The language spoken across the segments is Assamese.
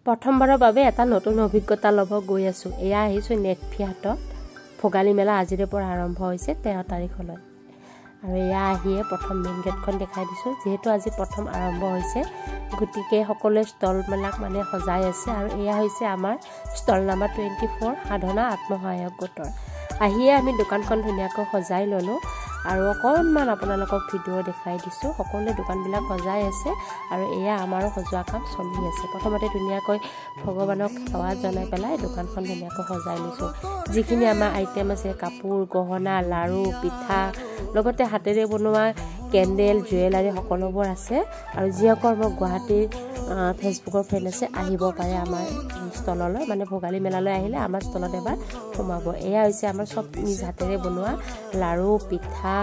প্ৰথমবাৰৰ বাবে এটা নতুন অভিজ্ঞতা ল'ব গৈ আছো এয়া আহিছো নেটফিয়াটত ভোগালী মেলা আজিৰে পৰা আৰম্ভ হৈছে 13 তাৰিখলৈ আৰু এয়া আহিয়ে প্ৰথম মেইন গেটখন দেখাই দিছো যেহেতু আজি প্ৰথম আৰম্ভ হৈছে গতিকে সকলো ষ্টল মেলাক মানে সজাই আছে আৰু এয়া হৈছে আমাৰ ষ্টল নাম্বাৰ 24 সাধনা আত্মসহায়ক গোটৰ আহিয়ে আমি দোকানখন ধুনীয়াকৈ সজাই ললো আৰু অকণমান আপোনালোকক ভিডিও দেখাই দিছো সকলো দোকানবিলাক সজাই আছে আৰু এয়া আমাৰো সজোৱা কাম চলি আছে প্ৰথমতে ধুনীয়াকৈ ভগৱানক সেৱা জনাই পেলাই দোকানখন ধুনীয়াকৈ সজাই লৈছো যিখিনি আমাৰ আইটেম আছে কাপোৰ গহনা লাৰু পিঠা লগতে হাতেৰে বনোৱা কেন্ডেল জুৱেলাৰী সকলোবোৰ আছে আৰু যিসকল মোৰ গুৱাহাটীৰ ফেচবুকৰ ফ্ৰেণ্ড আছে আহিব পাৰে আমাৰ ষ্টললৈ মানে ভোগালী মেলালৈ আহিলে আমাৰ ষ্টলত এবাৰ সোমাব এয়া হৈছে আমাৰ সব নিজ হাতেৰে বনোৱা লাৰু পিঠা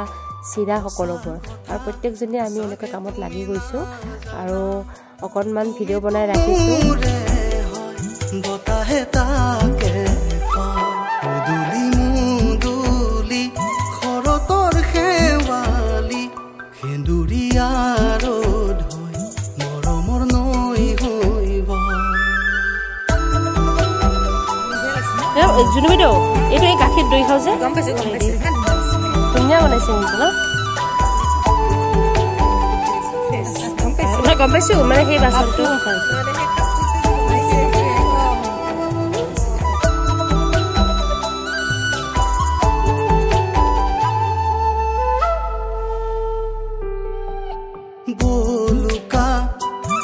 চিৰা সকলোবোৰ আৰু প্ৰত্যেকজনে আমি এনেকৈ কামত লাগি গৈছো আৰু অকণমান ভিডিও বনাই ৰাখিছো বতাহে তাকে উদুলি মুদুলি খৰতৰ খেৱালি সেন্দুৰীয়াৰ ধৈ মৰমৰ নৈ হৈব জুনুবিদেউ এইটো এই গাখীৰ দৈ খাওঁ যে গম পাইছে ধুনীয়া বনাইছে কিন্তু ন গম পাইছো মানে সেই বাচনটো বলুকা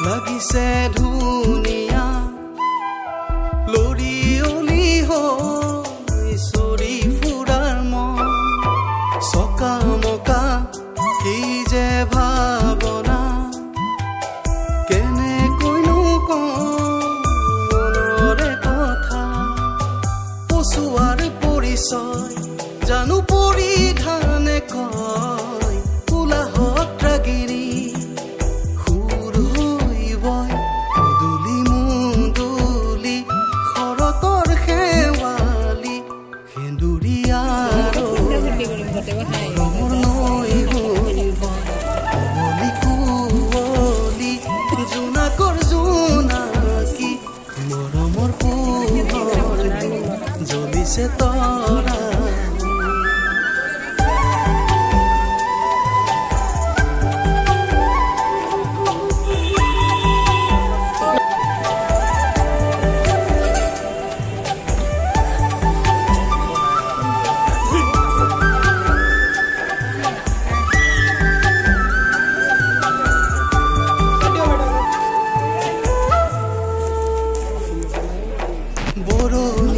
লাগিছে ধুনীয়া লৰি অলি হৈ চৰি ফুৰাৰ মন চকামকা কি যে ভাৱনা কেনেকৈনো কৰে কথা পচুৱাৰ পৰিচয় জানো পৰিধানে কয় কোলাহত ৰাগিৰি জ্বলিছে তৰা বৰণি